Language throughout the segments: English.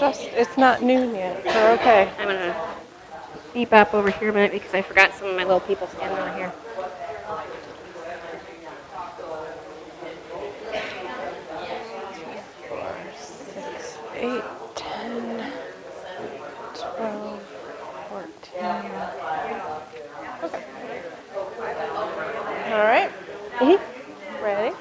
It's not noon yet. We're okay. I'm going to beep up over here a minute because I forgot some of my little people standing over here. 6, 8, 10, 12, 14. Okay. All right. Ready?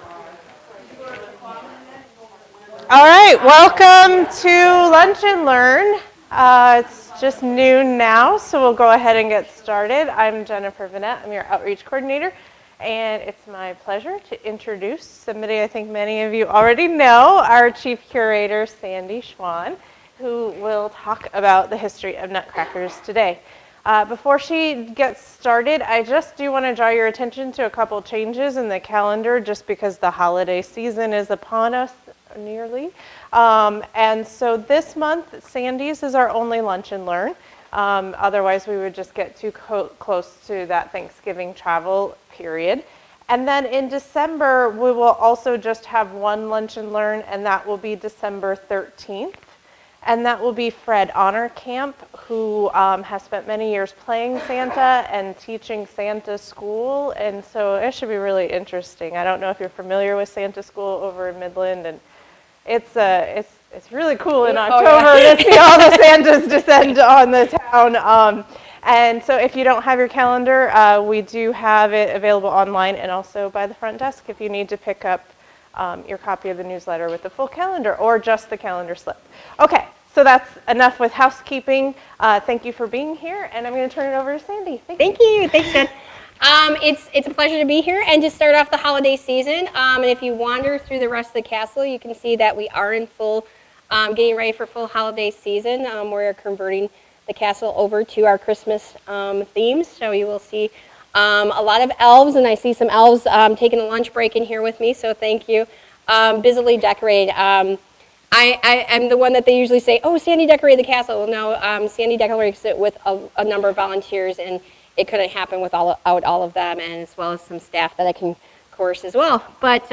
All right. Welcome to Lunch and Learn. It's just noon now, so we'll go ahead and get started. I'm Jennifer Vanette. I'm your outreach coordinator. And it's my pleasure to introduce somebody I think many of you already know, our chief curator, Sandy Schwan, who will talk about the history of nutcrackers today. Before she gets started, I just do want to draw your attention to a couple changes in the calendar just because the holiday season is upon us nearly. And so this month, Sandy's is our only Lunch and Learn. Otherwise, we would just get too close to that Thanksgiving travel period. And then in December, we will also just have one Lunch and Learn, and that will be December 13th. And that will be Fred Honor Camp, who has spent many years playing Santa and teaching Santa school. And so it should be really interesting. I don't know if you're familiar with Santa school over in Midland, and it's really cool in October to see all the Santas descend on the town. And so if you don't have your calendar, we do have it available online and also by the front desk if you need to pick up your copy of the newsletter with the full calendar or just the calendar slip. Okay, so that's enough with housekeeping. Thank you for being here, and I'm going to turn it over to Sandy. Thank you. Thanks, Jen. It's a pleasure to be here and to start off the holiday season. And if you wander through the rest of the castle, you can see that we are in full, getting ready for full holiday season. We're converting the castle over to our Christmas themes, so you will see a lot of elves, and I see some elves taking a lunch break in here with me, so thank you. Busily decorated. I'm the one that they usually say, oh, Sandy decorated the castle. Well, no, Sandy decorates it with a number of volunteers, and it couldn't happen without all of them, and as well as some staff that I can course as well. But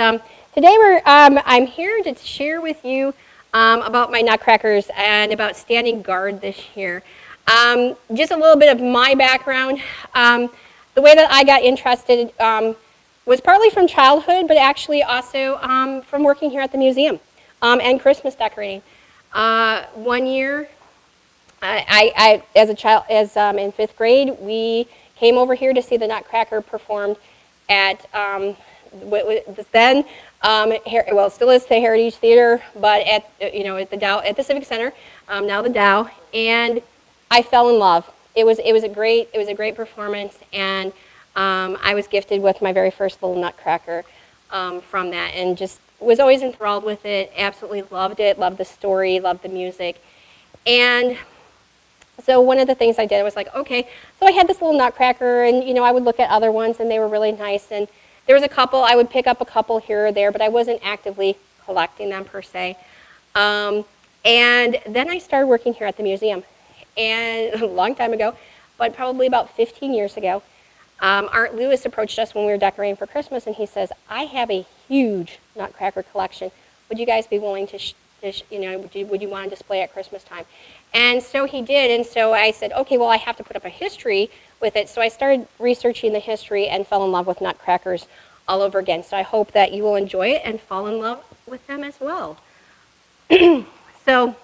today I'm here to share with you about my nutcrackers and about standing guard this year. Just a little bit of my background. The way that I got interested was partly from childhood, but actually also from working here at the museum and Christmas decorating. One year, as a child, in 5th grade, we came over here to see the Nutcracker performed at then, well, it still is the Heritage Theater, but at the Dow, at the Civic Center, now the Dow, and I fell in love. It was a great performance, and I was gifted with my very first little Nutcracker from that, and just was always enthralled with it. Absolutely loved it. Loved the story. Loved the music, and so one of the things I did was like, okay, so I had this little Nutcracker, and I would look at other ones, and they were really nice, and there was a couple. I would pick up a couple here or there, but I wasn't actively collecting them per se. And then I started working here at the museum. And a long time ago, but probably about 15 years ago, Art Lewis approached us when we were decorating for Christmas, and he says, I have a huge Nutcracker collection. Would you guys be willing to, would you want to display at Christmas time? And so he did, and so I said, okay, well, I have to put up a history with it. So I started researching the history and fell in love with Nutcrackers all over again. So I hope that you will enjoy it and fall in love with them as well. So,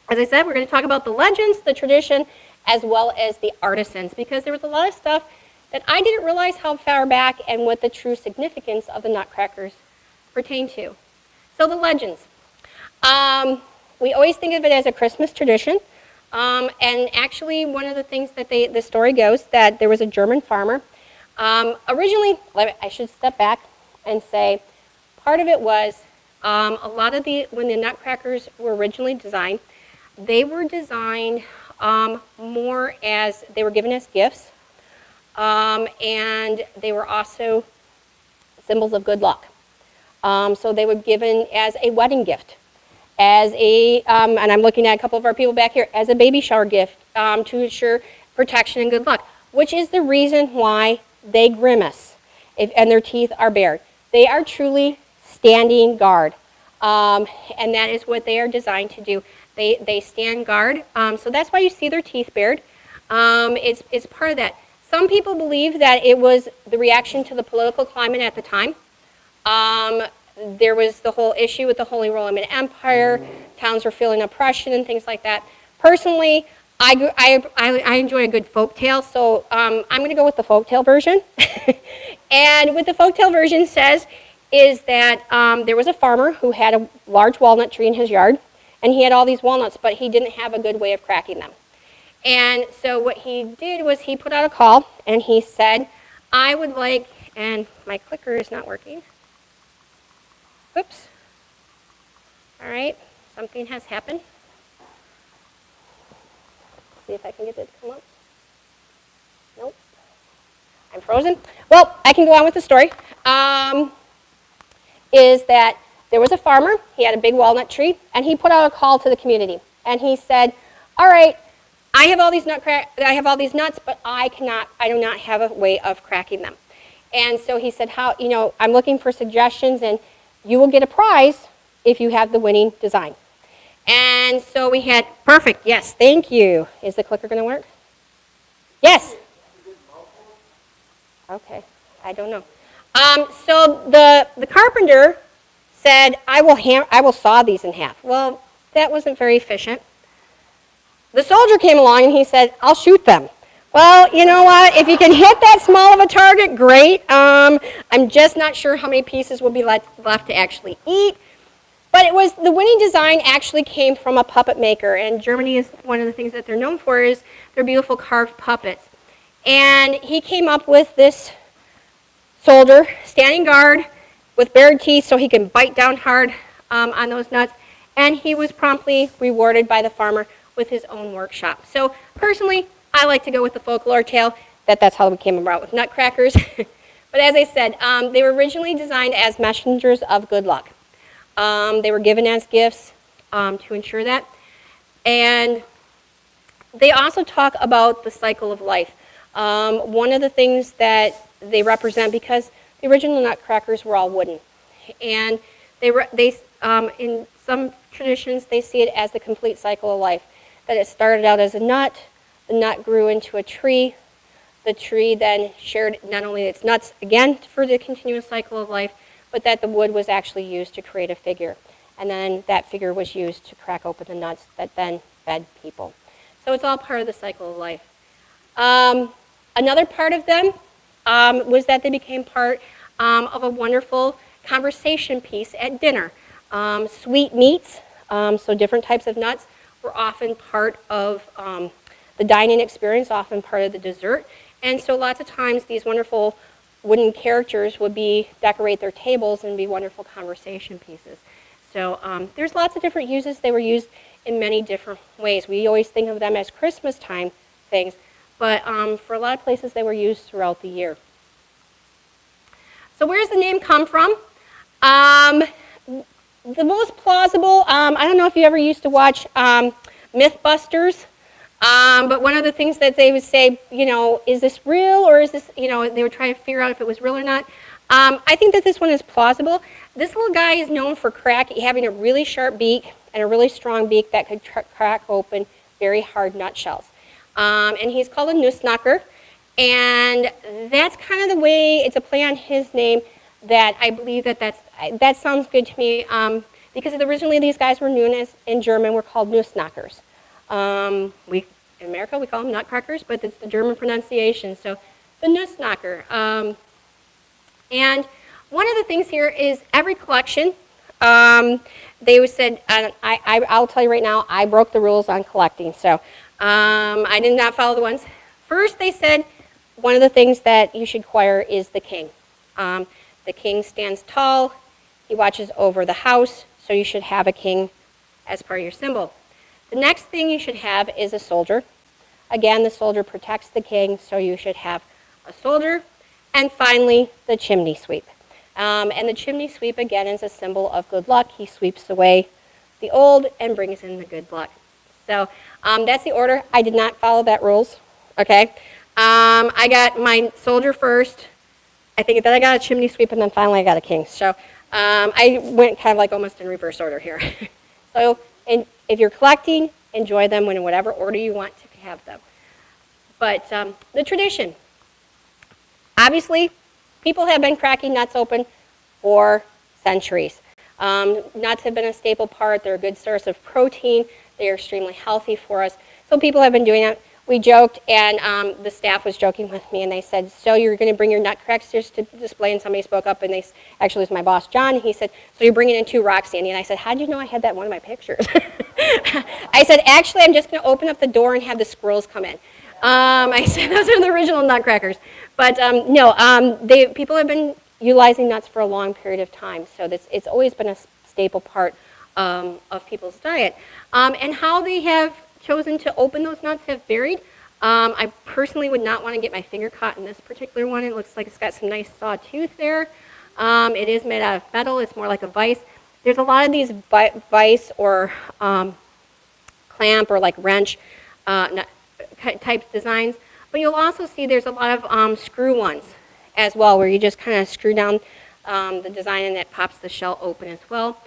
as I said, we're going to talk about the legends, the tradition, as well as the artisans, because there was a lot of stuff that I didn't realize how far back and what the true significance of the Nutcrackers pertain to. So the legends. We always think of it as a Christmas tradition, and actually one of the things that the story goes that there was a German farmer. Originally, I should step back and say, part of it was a lot of when the Nutcrackers were originally designed, they were designed more as, they were given as gifts, and they were also symbols of good luck. So they were given as a wedding gift, as a, and I'm looking at a couple of our people back here, as a baby shower gift to ensure protection and good luck, which is the reason why they grimace and their teeth are bared. They are truly standing guard, and that is what they are designed to do. They stand guard. So that's why you see their teeth bared. It's part of that. Some people believe that it was the reaction to the political climate at the time. There was the whole issue with the Holy Roman Empire. Towns were feeling oppression and things like that. Personally, I enjoy a good folk tale, so I'm going to go with the folk tale version. And what the folk tale version says is that there was a farmer who had a large walnut tree in his yard, and he had all these walnuts, but he didn't have a good way of cracking them. And so what he did was he put out a call, and he said, I would like, and my clicker is not working. Oops. All right, something has happened. See if I can get it to come up. Nope. I'm frozen. Well, I can go on with the story. Is that there was a farmer, he had a big walnut tree, and he put out a call to the community. And he said, all right, I have all these nuts, but I do not have a way of cracking them. And so he said, I'm looking for suggestions, and you will get a prize if you have the winning design. And so we had, perfect, yes, thank you. Is the clicker going to work? Yes. Okay, I don't know. So the carpenter said, I will saw these in half. Well, that wasn't very efficient. The soldier came along and he said, I'll shoot them. Well, you know what? If you can hit that small of a target, great. I'm just not sure how many pieces will be left to actually eat. But it was the winning design actually came from a puppet maker, and Germany is one of the things that they're known for is their beautiful carved puppets. And he came up with this soldier standing guard with bared teeth so he can bite down hard on those nuts, and he was promptly rewarded by the farmer with his own workshop. So personally, I like to go with the folklore tale that's how we came about with nutcrackers. But as I said, they were originally designed as messengers of good luck. They were given as gifts to ensure that. And they also talk about the cycle of life. One of the things that they represent, because the original nutcrackers were all wooden, and in some traditions they see it as the complete cycle of life. That it started out as a nut, the nut grew into a tree, the tree then shared not only its nuts again for the continuous cycle of life, but that the wood was actually used to create a figure. And then that figure was used to crack open the nuts that then fed people. So it's all part of the cycle of life. Another part of them was that they became part of a wonderful conversation piece at dinner. Sweet meats, so different types of nuts, were often part of the dining experience, often part of the dessert. And so lots of times these wonderful wooden characters would decorate their tables and be wonderful conversation pieces. So there's lots of different uses. They were used in many different ways. We always think of them as Christmas time things, but for a lot of places they were used throughout the year. So where does the name come from? The most plausible, I don't know if you ever used to watch Mythbusters, but one of the things that they would say, is this real or is this, they would try to figure out if it was real or not. I think that this one is plausible. This little guy is known for having a really sharp beak and a really strong beak that could crack open very hard nutshells. And he's called a Nussknacker, and that's kind of the way, it's a play on his name that I believe that sounds good to me, because originally these guys were known as, in German, were called Nussknackers. In America we call them nutcrackers, but it's the German pronunciation, so the Nussknacker. And one of the things here is every collection, they said, I'll tell you right now, I broke the rules on collecting, so I did not follow the ones. First they said one of the things that you should acquire is the king. The king stands tall, he watches over the house, so you should have a king as part of your symbol. The next thing you should have is a soldier. Again, the soldier protects the king, so you should have a soldier. And finally, the chimney sweep. And the chimney sweep, again, is a symbol of good luck. He sweeps away the old and brings in the good luck. So that's the order. I did not follow that rules, okay? I got my soldier first. I think then I got a chimney sweep, and then finally I got a king. So I went kind of like almost in reverse order here. So And if you're collecting, enjoy them in whatever order you want to have them. But the tradition. Obviously, people have been cracking nuts open for centuries. Nuts have been a staple part. They're a good source of protein. They are extremely healthy for us. So people have been doing it. We joked, and the staff was joking with me, and they said, so you're going to bring your nutcrackers to display? And somebody spoke up, and actually it was my boss, John. He said, so you're bringing in 2 rocks, Sandy? And I said, how did you know I had that in one of my pictures? I said, actually, I'm just going to open up the door and have the squirrels come in. I said, those are the original nutcrackers. But no, people have been utilizing nuts for a long period of time, so it's always been a staple part of people's diet. And how they have chosen to open those nuts have varied. I personally would not want to get my finger caught in this particular one. It looks like it's got some nice sawtooth there. It is made out of metal. It's more like a vise. There's a lot of these vise or clamp or like wrench type designs. But you'll also see there's a lot of screw ones as well, where you just kind of screw down the design and it pops the shell open as well.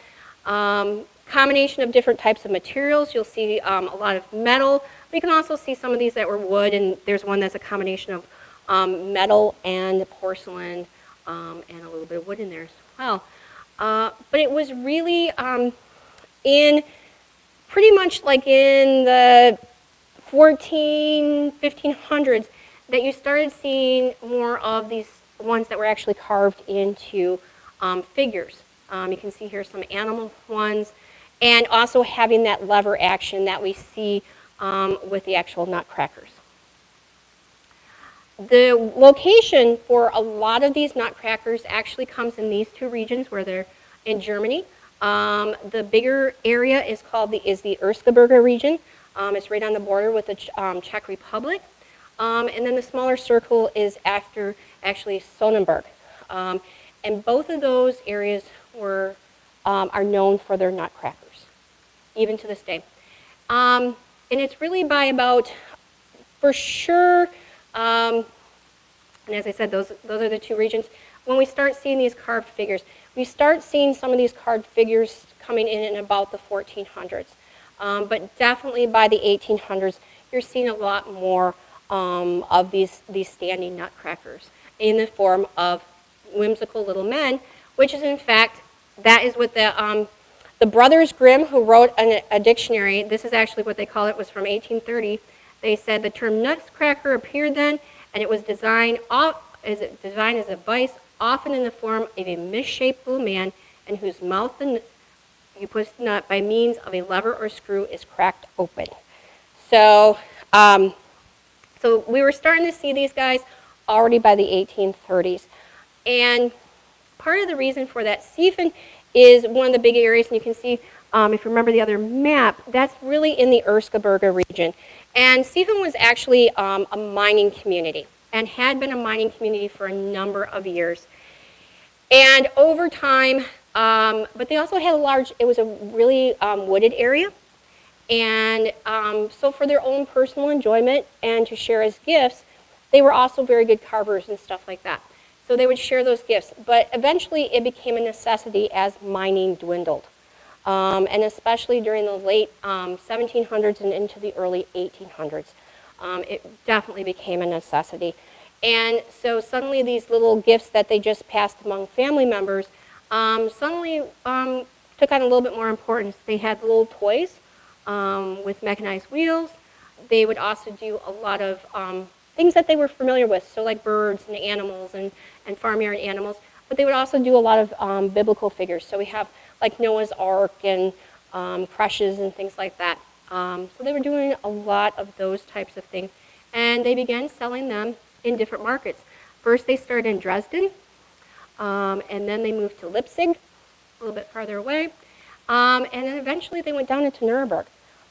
Combination of different types of materials. You'll see a lot of metal. But you can also see some of these that were wood, and there's one that's a combination of metal and porcelain and a little bit of wood in there as well. But it was really in pretty much like in the 1500s that you started seeing more of these ones that were actually carved into figures. You can see here some animal ones, and also having that lever action that we see with the actual nutcrackers. The location for a lot of these nutcrackers actually comes in these 2 regions where they're in Germany. The bigger area is the Erzgebirge region. It's right on the border with the Czech Republic. And then the smaller circle is after actually Sonnenberg. And both of those areas are known for their nutcrackers, even to this day. And it's really by about, for sure, and as I said, those are the 2 regions. When we start seeing these carved figures, we start seeing some of these carved figures coming in about the 1400s. But definitely by the 1800s, you're seeing a lot more of these standing nutcrackers in the form of whimsical little men, which is in fact, that is what the Brothers Grimm, who wrote a dictionary, this is actually what they call it, was from 1830. They said the term nutcracker appeared then, and it was designed as a vice, often in the form of a misshaped little man, in whose mouth you push the nut by means of a lever or screw is cracked open. So, so we were starting to see these guys already by the 1830s. And part of the reason for that, Siefen is one of the big areas, and you can see, if you remember the other map, that's really in the Erzgebirge region. And Siefen was actually a mining community, and had been a mining community for a number of years. And over time, but they also had it was a really wooded area. And so for their own personal enjoyment and to share as gifts, they were also very good carvers and stuff like that. So they would share those gifts. But eventually it became a necessity as mining dwindled. And especially during the late 1700s and into the early 1800s, it definitely became a necessity. And so suddenly these little gifts that they just passed among family members suddenly took on a little bit more importance. They had little toys with mechanized wheels. They would also do a lot of things that they were familiar with, so like birds and animals and farmyard animals. But they would also do a lot of biblical figures. So we have like Noah's Ark and creches and things like that. So they were doing a lot of those types of things. And they began selling them in different markets. First they started in Dresden, and then they moved to Leipzig, a little bit farther away. And then eventually they went down into Nuremberg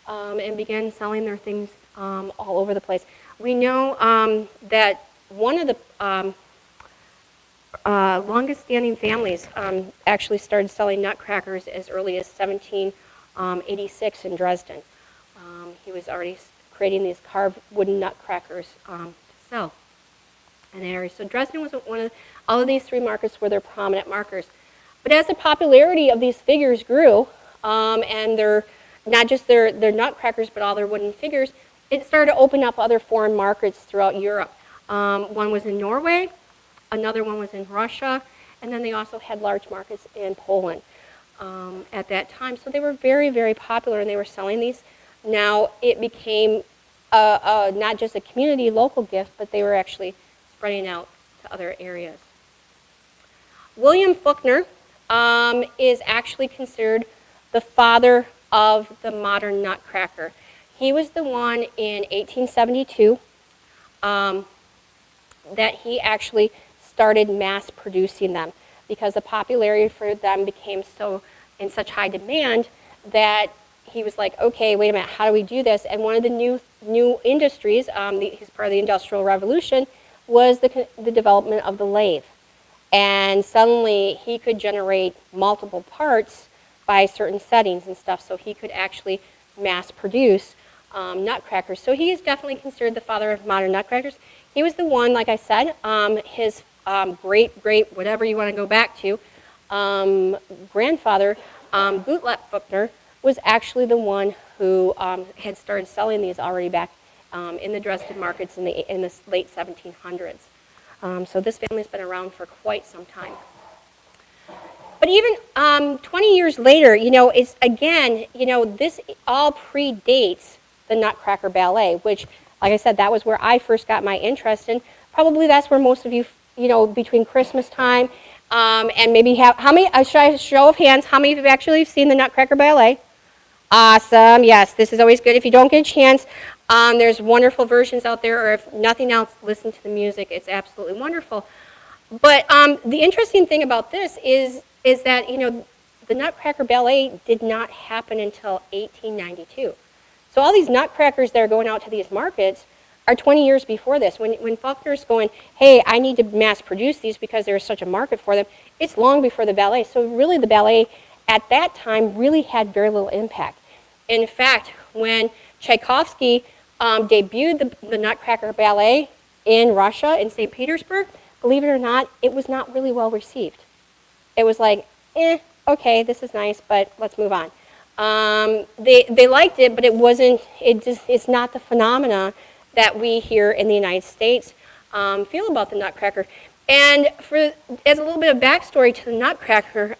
and began selling their things all over the place. We know that one of the longest standing families actually started selling nutcrackers as early as 1786 in Dresden. He was already creating these carved wooden nutcrackers to sell in the area. So Dresden was one of, all of these 3 markets were their prominent markers. But as the popularity of these figures grew and not just their nutcrackers, but all their wooden figures, it started to open up other foreign markets throughout Europe. One was in Norway, another one was in Russia, and then they also had large markets in Poland at that time. So they were very, very popular, and they were selling these. Now it became not just a community local gift, but they were actually spreading out to other areas. William Faulkner is actually considered the father of the modern nutcracker. He was the one in 1872 that he actually started mass producing them, because the popularity for them became so in such high demand that he was like, okay, wait a minute, how do we do this? And one of the new industries, he's part of the Industrial Revolution, was the development of the lathe. And suddenly he could generate multiple parts by certain settings and stuff, so he could actually mass produce nutcrackers. So he is definitely considered the father of modern nutcrackers. He was the one, like I said, his great, whatever you want to go back to, grandfather, Gottlieb Faulkner, was actually the one who had started selling these already back in the Dresden markets in the late 1700s. So this family's been around for quite some time. But even 20 years later, it's again, this all predates the Nutcracker Ballet, which, like I said, that was where I first got my interest in. Probably that's where most of you, between Christmas time and maybe how many, should I show of hands, how many of you have actually seen the Nutcracker Ballet? Awesome, yes, this is always good. If you don't get a chance, there's wonderful versions out there, or if nothing else, listen to the music. It's absolutely wonderful. But the interesting thing about this is that, the Nutcracker Ballet did not happen until 1892. So all these nutcrackers that are going out to these markets are 20 years before this. When Faulkner's going, hey, I need to mass produce these because there's such a market for them, it's long before the ballet. So really the ballet at that time really had very little impact. In fact, when Tchaikovsky debuted the Nutcracker Ballet in Russia, in St. Petersburg, believe it or not, it was not really well received. It was like, okay, this is nice, but let's move on. They liked it, but it's not the phenomena that we here in the United States feel about the Nutcracker. And as a little bit of backstory to the Nutcracker,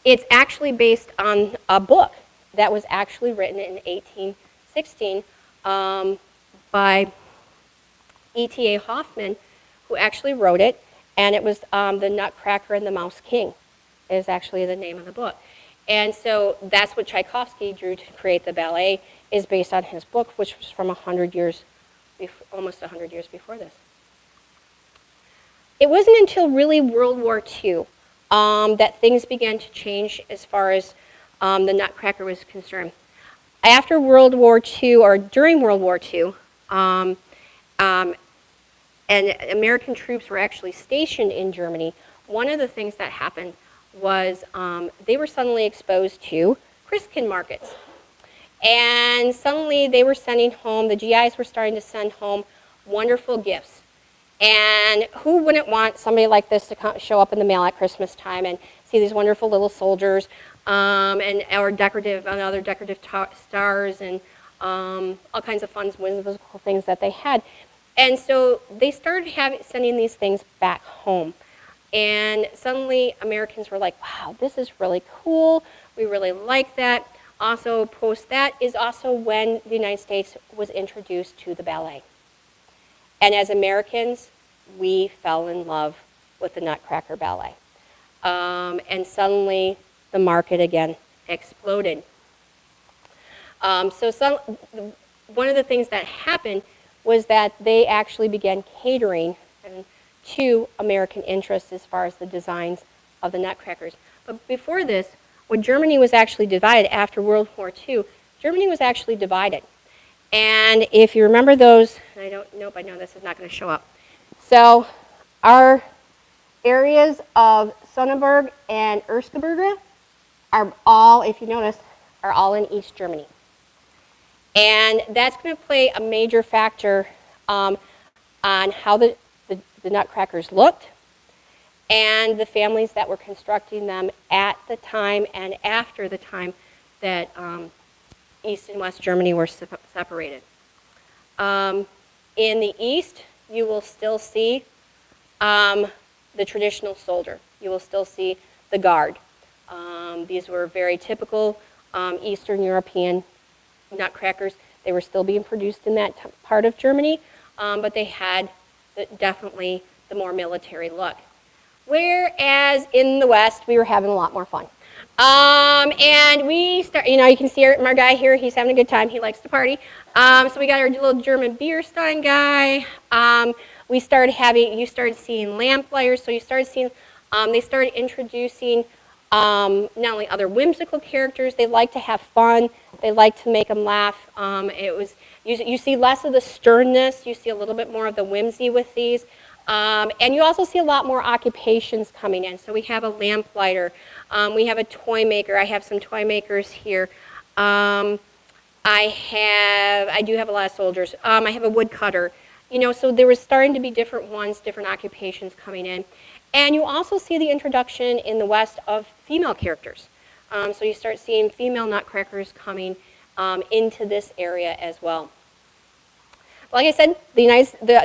it's actually based on a book that was actually written in 1816 by E.T.A. Hoffman, who actually wrote it, and it was The Nutcracker and the Mouse King is actually the name of the book. And so that's what Tchaikovsky drew to create the ballet, is based on his book, which was from almost 100 years before this. It wasn't until really World War II that things began to change as far as the Nutcracker was concerned. After World War II, or during World War II, and American troops were actually stationed in Germany, one of the things that happened was they were suddenly exposed to Christkind markets. And suddenly they were sending home, the GIs were starting to send home wonderful gifts. And who wouldn't want somebody like this to show up in the mail at Christmas time and see these wonderful little soldiers and other decorative stars and all kinds of fun, whimsical things that they had. And so they started sending these things back home. And suddenly Americans were like, wow, this is really cool. We really like that. Also, post that is also when the United States was introduced to the ballet. And as Americans, we fell in love with the Nutcracker Ballet. And suddenly the market again exploded. One of the things that happened was that they actually began catering to American interests as far as the designs of the Nutcrackers. But before this, when Germany was actually divided after World War II, Germany was actually divided. And if you remember those, I know this is not going to show up. So our areas of Sonneberg and Erzgebirge are all, if you notice, are all in East Germany. And that's going to play a major factor on how the Nutcrackers looked and the families that were constructing them at the time and after the time that East and West Germany were separated. In the East, you will still see the traditional soldier. You will still see the guard. These were very typical Eastern European nutcrackers. They were still being produced in that part of Germany, but they had definitely the more military look. Whereas in the West, we were having a lot more fun. And we start, you can see our guy here, he's having a good time, he likes to party. So we got our little German beer stein guy. You started seeing lamplights, so you started seeing, they started introducing not only other whimsical characters, they like to have fun, they like to make them laugh. You see less of the sternness, you see a little bit more of the whimsy with these. And you also see a lot more occupations coming in. So we have a lamplighter, we have a toy maker. I have some toy makers here. I do have a lot of soldiers. I have a woodcutter. So there was starting to be different ones, different occupations coming in. And you also see the introduction in the West of female characters. So you start seeing female nutcrackers coming into this area as well. Like I said, the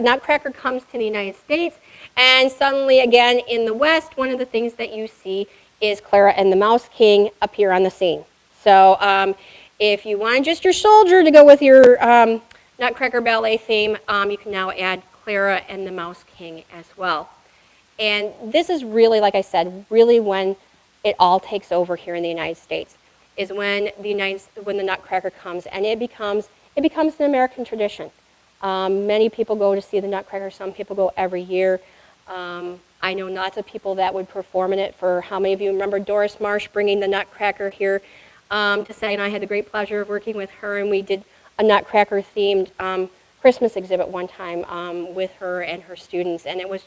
nutcracker comes to the United States, and suddenly, again, in the West, one of the things that you see is Clara and the Mouse King appear on the scene. So if you want just your soldier to go with your Nutcracker ballet theme, you can now add Clara and the Mouse King as well. And this is really, like I said, really when it all takes over here in the United States, is when the Nutcracker comes, and it becomes an American tradition. Many people go to see the Nutcracker. Some people go every year. I know lots of people that would perform in it. For how many of you remember Doris Marsh bringing the Nutcracker here to say, and I had the great pleasure of working with her, and we did a Nutcracker-themed Christmas exhibit one time with her and her students, and it was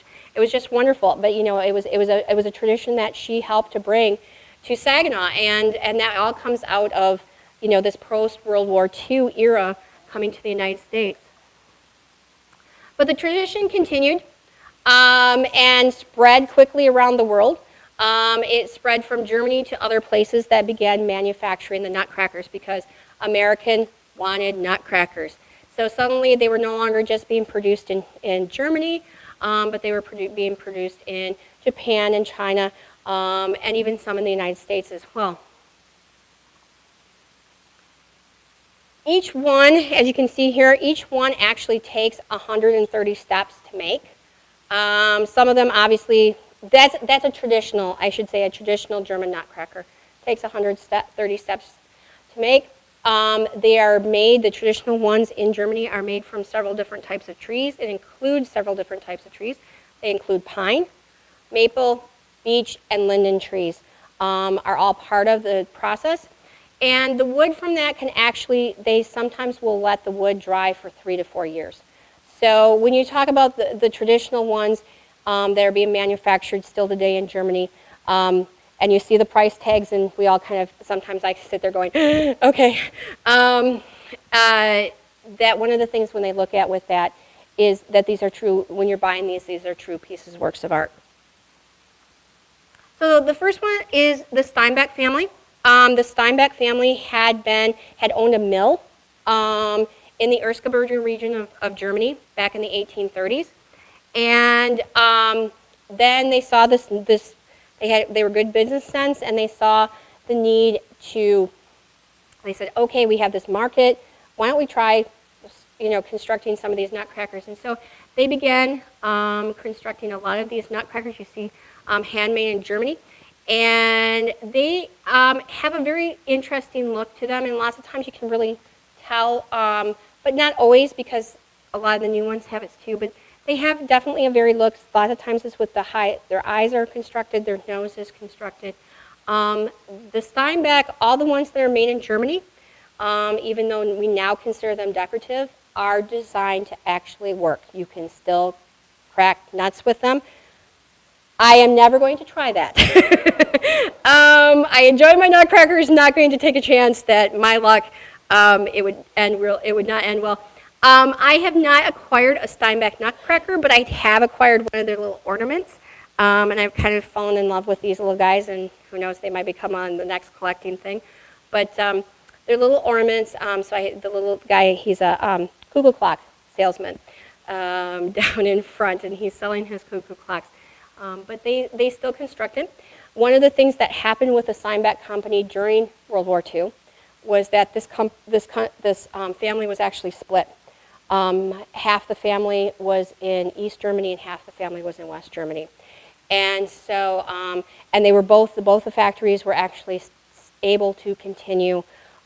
just wonderful. But it was a tradition that she helped to bring to Saginaw, and that all comes out of this post-World War II era coming to the United States. But the tradition continued and spread quickly around the world. It spread from Germany to other places that began manufacturing the nutcrackers because American wanted nutcrackers. So suddenly they were no longer just being produced in Germany, but they were being produced in Japan and China, and even some in the United States as well. Each one, as you can see here, each one actually takes 130 steps to make. Some of them obviously, that's a traditional, I should say a traditional German nutcracker. Takes 130 steps to make. They are made, the traditional ones in Germany are made from several different types of trees. It includes several different types of trees. They include pine, maple, beech, and linden trees are all part of the process. And the wood from that can actually, they sometimes will let the wood dry for 3 to 4 years. So when you talk about the traditional ones that are being manufactured still today in Germany, and you see the price tags, and we all kind of, sometimes I sit there going, okay. That one of the things when they look at with that is that these are true, when you're buying these are true pieces, works of art. So the first one is the Steinbeck family. The Steinbeck family had owned a mill in the Erzgebirge region of Germany back in the 1830s. And then they saw they were good business sense, and they saw the need they said, okay, we have this market, why don't we try constructing some of these nutcrackers? And so they began constructing a lot of these nutcrackers you see handmade in Germany. And they have a very interesting look to them, and lots of times you can really tell, but not always, because a lot of the new ones have it too, but they have definitely a very look. A lot of times it's with their eyes are constructed, their nose is constructed. The Steinbeck, all the ones that are made in Germany, even though we now consider them decorative, are designed to actually work. You can still crack nuts with them. I am never going to try that. I enjoy my nutcrackers, not going to take a chance that my luck, it would not end well. I have not acquired a Steinbeck nutcracker, but I have acquired one of their little ornaments, and I've kind of fallen in love with these little guys, and who knows, they might become on the next collecting thing. But they're little ornaments. The little guy, he's a cuckoo clock salesman down in front, and he's selling his cuckoo clocks. But they still construct them. One of the things that happened with the Steinbeck company during World War II was that this family was actually split. Half the family was in East Germany and half the family was in West Germany. And so, and they were both the factories were actually able to continue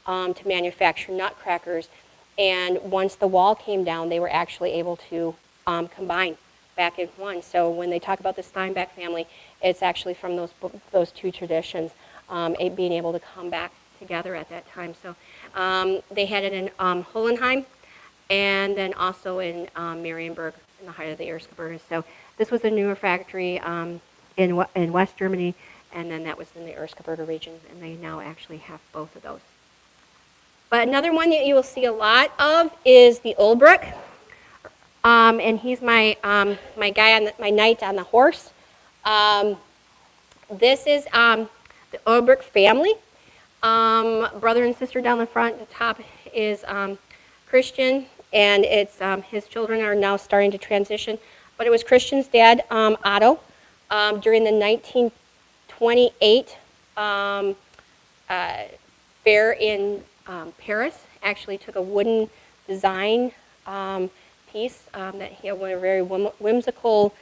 to manufacture nutcrackers. And once the wall came down, they were actually able to combine back in one. So when they talk about the Steinbeck family, it's actually from those two traditions, being able to come back together at that time. So they had it in Hohenheim, and then also in Marienburg in the height of the Erzgebirge. So this was a newer factory in West Germany, and then that was in the Erzgebirge region, and they now actually have both of those. But another one that you will see a lot of is the Ulbrich, and he's my guy on my knight on the horse. This is the Ulbrich family. Brother and sister down the front. The top is Christian, and it's his children are now starting to transition. But it was Christian's dad, Otto, during the 1928 fair in Paris. Actually took a wooden design piece that he had a very whimsical,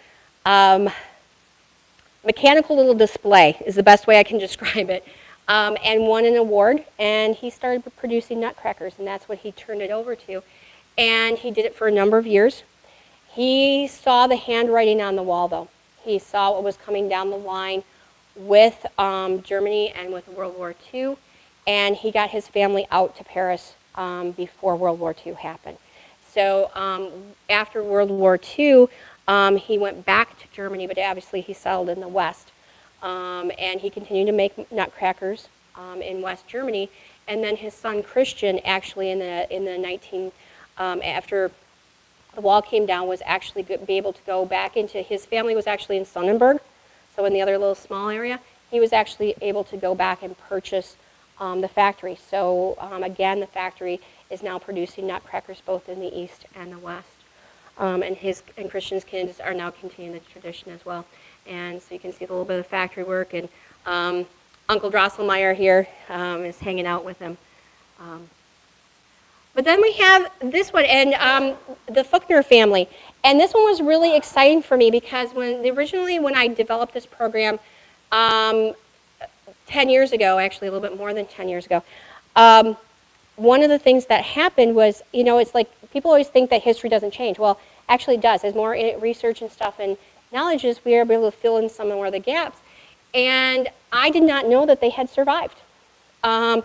mechanical little display is the best way I can describe it. And won an award, and he started producing nutcrackers, and that's what he turned it over to. And he did it for a number of years. He saw the handwriting on the wall, though. He saw what was coming down the line with Germany and with World War II, and he got his family out to Paris before World War II happened. So after World War II, he went back to Germany, but obviously he settled in the West. And he continued to make nutcrackers in West Germany. And then his son Christian, actually after the wall came down, was actually be able to go back into, his family was actually in Sonnenberg, so in the other little small area. He was actually able to go back and purchase the factory. So again, the factory is now producing nutcrackers both in the East and the West. And Christian's kids are now continuing the tradition as well. And so you can see a little bit of factory work, and Uncle Drosselmeyer here is hanging out with him. But then we have this one, and the Fuchner family. And this one was really exciting for me because originally when I developed this program 10 years ago, actually a little bit more than 10 years ago, one of the things that happened was, it's like people always think that history doesn't change. Well, actually it does. There's more research and stuff and knowledge is we are able to fill in some of the gaps. And I did not know that they had survived. I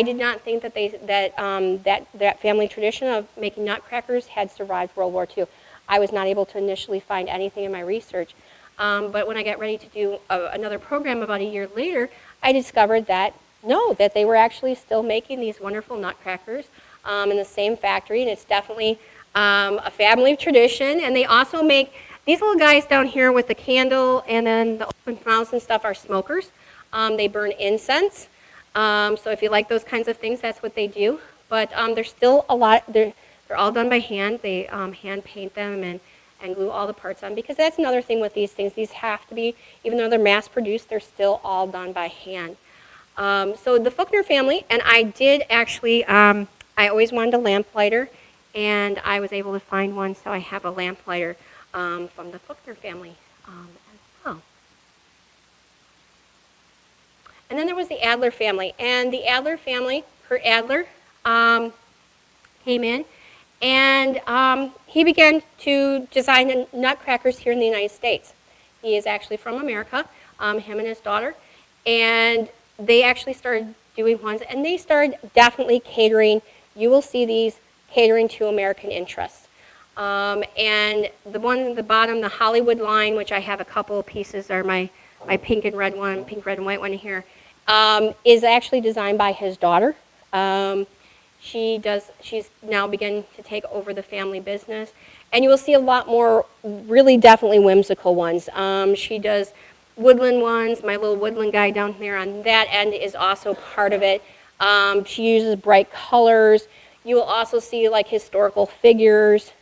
did not think that that family tradition of making nutcrackers had survived World War II. I was not able to initially find anything in my research. But when I got ready to do another program about a year later, I discovered that that they were actually still making these wonderful nutcrackers in the same factory, and it's definitely a family tradition. And they also make these little guys down here with the candle and then the open mouths and stuff are smokers. They burn incense. So if you like those kinds of things, that's what they do. But there's still a lot. They're all done by hand. They hand paint them and glue all the parts on, because that's another thing with these things. These have to be, even though they're mass produced, they're still all done by hand. So the Fuchner family, and I did actually, I always wanted a lamplighter, and I was able to find one, so I have a lamplighter from the Fuchner family as well. And then there was the Adler family, and the Adler family, Kurt Adler, came in, and he began to design nutcrackers here in the United States. He is actually from America, him and his daughter, and they actually started doing ones, and they started definitely catering. You will see these catering to American interests. And the one at the bottom, the Hollywood line, which I have a couple of pieces, are my pink and red one, pink, red, and white one here, is actually designed by his daughter. She's now begun to take over the family business. And you will see a lot more really definitely whimsical ones. She does woodland ones. My little woodland guy down there on that end is also part of it. She uses bright colors. You will also see like historical figures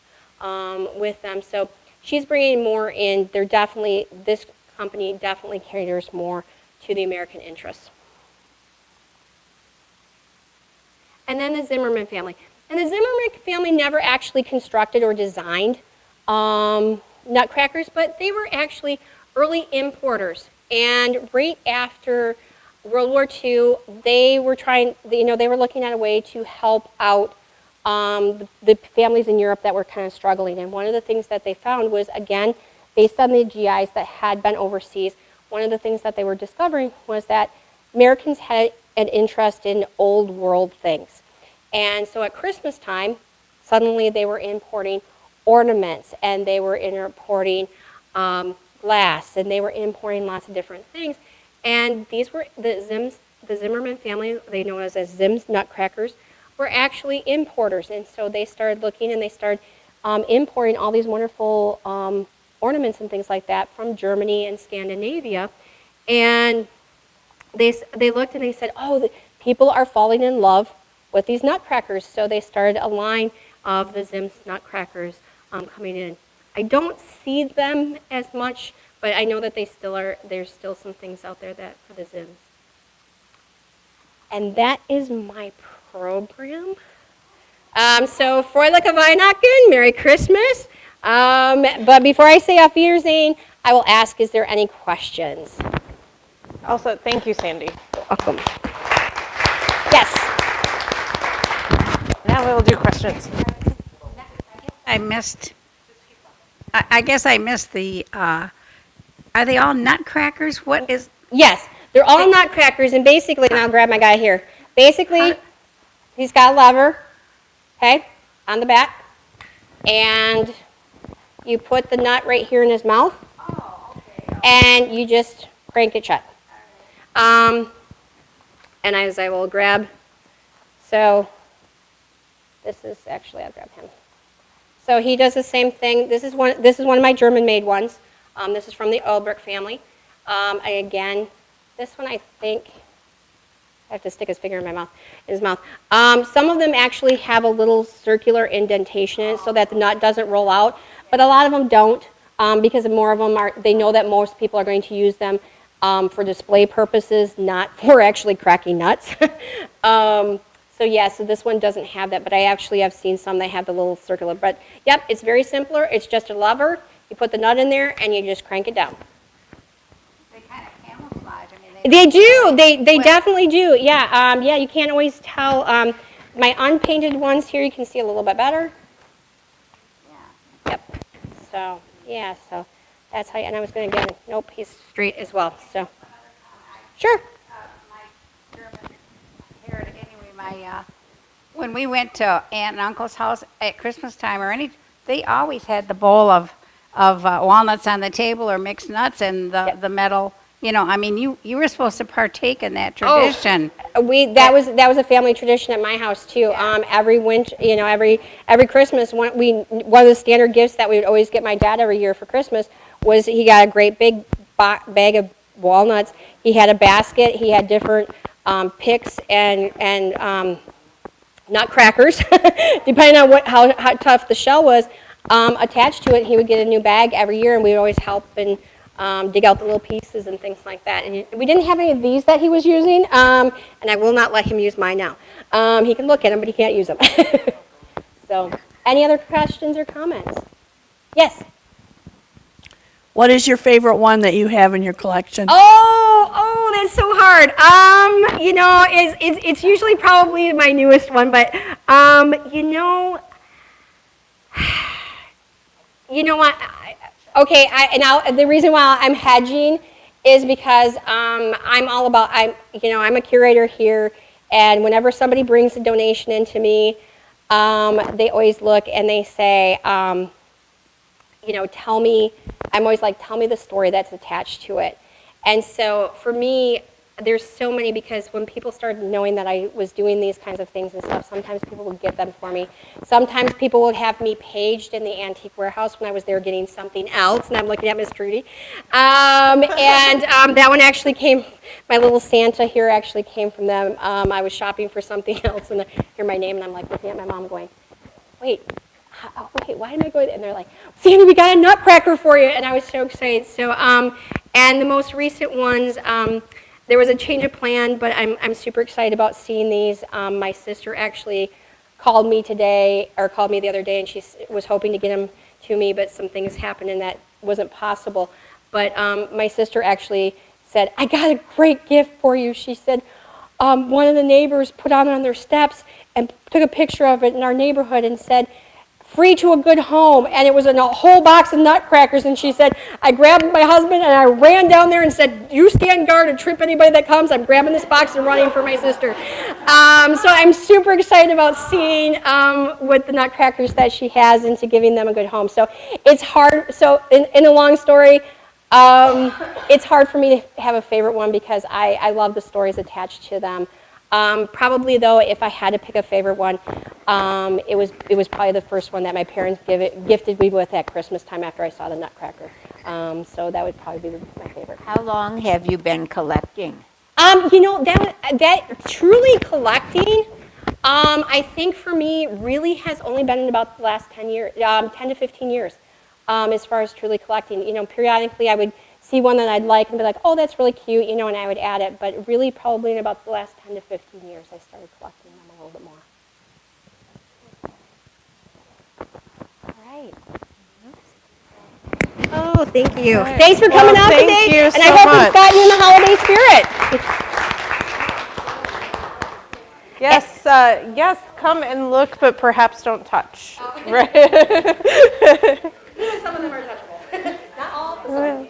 with them. So she's bringing more in. This company definitely caters more to the American interests. And then the Zimmerman family. And the Zimmerman family never actually constructed or designed nutcrackers, but they were actually early importers. And right after World War II, they were they were looking at a way to help out the families in Europe that were kind of struggling. And one of the things that they found was, again, based on the GIs that had been overseas, one of the things that they were discovering was that Americans had an interest in old world things. And so at Christmas time, suddenly they were importing ornaments, and they were importing glass, and they were importing lots of different things. And these were the Zimmerman family, they know as Zim's Nutcrackers, were actually importers. And so they started looking, and they started importing all these wonderful ornaments and things like that from Germany and Scandinavia. And they looked and they said, oh, the people are falling in love with these nutcrackers. So they started a line of the Zim's Nutcrackers coming in. I don't see them as much, but I know that they still are. There's still some things out there that for the Zims. And that is my program. So for the Weihnachten, Merry Christmas. But before I say Auf Wiedersehen, I will ask, is there any questions? Also, thank you, Sandy. Welcome. Yes. Now we'll do questions. I guess I missed the, are they all nutcrackers? What is, Yes, they're all nutcrackers, and basically, and I'll grab my guy here. Basically, he's got a lever, okay, on the back, and you put the nut right here in his mouth, and you just crank it shut. And as I will grab, so this is actually, I'll grab him. So he does the same thing. This is one of my German-made ones. This is from the Ulbrich family. And again, this one I think, I have to stick his finger in his mouth. Some of them actually have a little circular indentation in it so that the nut doesn't roll out, but a lot of them don't because more of them they know that most people are going to use them for display purposes, not for actually cracking nuts. So yeah, so this one doesn't have that, but I actually have seen some that have the little circular. But yep, it's very simpler. It's just a lever. You put the nut in there, and you just crank it down. they kind of camouflage, I mean, They do. They definitely do. Yeah. Yeah. You can't always tell. My unpainted ones here, you can see a little bit better. yeah. Yep. So yeah. So that's how. And I was going to get. Nope. He's straight as well. So sure. My German heritage, anyway, when we went to Aunt and Uncle's house at Christmas time they always had the bowl of walnuts on the table or mixed nuts and the metal. You know, I mean, you were supposed to partake in that tradition. That was a family tradition at my house too. Every winter, every Christmas, one of the standard gifts that we would always get my dad every year for Christmas was he got a great big bag of walnuts. He had a basket. He had different picks and nutcrackers, depending on how tough the shell was. Attached to it, he would get a new bag every year, and we would always help and dig out the little pieces and things like that. And we didn't have any of these that he was using, and I will not let him use mine now. He can look at them, but he can't use them. So, any other questions or comments? Yes? What is your favorite one that you have in your collection? Oh, that's so hard. It's usually probably my newest one, but you know what? The reason why I'm hedging is because I'm all about I'm a curator here, and whenever somebody brings a donation in to me, they always look and they say, tell me. I'm always like, tell me the story that's attached to it. And so for me, there's so many, because when people started knowing that I was doing these kinds of things and stuff, sometimes people would get them for me. Sometimes people would have me paged in the antique warehouse when I was there getting something else, and I'm looking at Miss Trudy. That one actually came My little Santa here actually came from them. I was shopping for something else, and I hear my name, and I'm like looking at my mom going, wait, wait, why am I going? And they're like, Sandy, we got a nutcracker for you. And I was so excited. So, and the most recent ones, there was a change of plan, but I'm super excited about seeing these. My sister actually called me today, or called me the other day, and she was hoping to get them to me, but some things happened and that wasn't possible. But my sister actually said, I got a great gift for you. She said, one of the neighbors put on their steps and took a picture of it in our neighborhood and said, free to a good home, and it was in a whole box of nutcrackers, and she said, I grabbed my husband and I ran down there and said, you stand guard and trip anybody that comes, I'm grabbing this box and running for my sister. So I'm super excited about seeing what the nutcrackers that she has into giving them a good home. So it's hard, so in a long story, it's hard for me to have a favorite one because I love the stories attached to them. Probably though, if I had to pick a favorite one, it was probably the first one that my parents gifted me with at Christmas time after I saw the Nutcracker. So that would probably be my favorite. How long have you been collecting? You know, that truly collecting, I think for me really has only been in about the last 10 years, 10 to 15 years, as far as truly collecting. You know, periodically I would see one that I'd like and be like, oh, that's really cute, you know, and I would add it. But really probably in about the last 10 to 15 years I started collecting them a little bit more. All right. Oh, thank you. Right. Thanks for coming out thank today. you and so I hope much. it's got you in the holiday spirit. Yes, yes, come and look, but perhaps don't touch. Right? Some of them are touchable. Not all, but some.